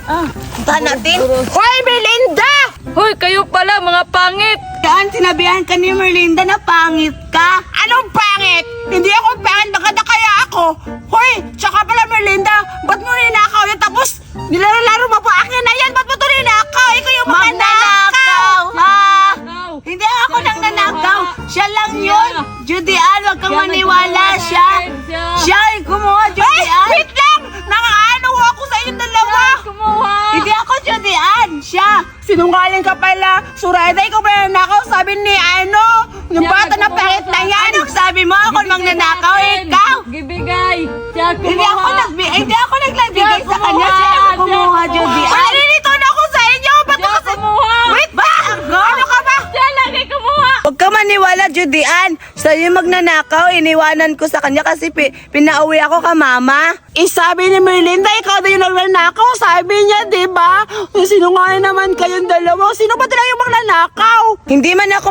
Puntahan natin. Hoy, Merlinda! Hoy, kayo pala, mga pangit! Saan sinabihan ka ni Merlinda na pangit ka? Anong pangit? Hindi ako pangit, maganda kaya ako. Hoy, tsaka pala Merlinda, ba't mo ninakaw yan? Tapos, nilalaro mo pa akin na yan. Ba't mo ito ninakaw? Ikaw yung magnanakaw. Ma! Hindi ako nang nanakaw. Siya lang yun. Judy Ann, huwag kang maniwala. Siya ay kumuha, Judy Ann. Wait lang! Nakaano ako sa inyong dalawa. Kumuha! Hindi ako Judy Ann. Siya. Sinungaling ka pala. Sureda, ikaw ba nanakaw? Sabi ni yung Siya bata na nagkumuha pangit na sa yan. akin. Anong sabi mo? Ako mang nanakaw. Ikaw. Gibigay! Siya kumuha! Hindi ako naglabigay Siya sa kanya. kumuha. Siya ang kumuha, Siya Judy kumuha. Ann. Nalilito na ako sa inyo. Ba't Siya kasi... kumuha! Wait ba? Ano ka ba? Siya lagi kumuha! Huwag ka maniwala, Judy Ann. Sa'yo magnanakaw, iniwanan ko sa kanya kasi pinauwi ako ka mama. Sabi ni Merlinda, ikaw na yung nagnanakaw. Sabi niya, di ba? Sinungaling naman kayong dalawa. Sino ba talaga yung magnanakaw? Hindi man ako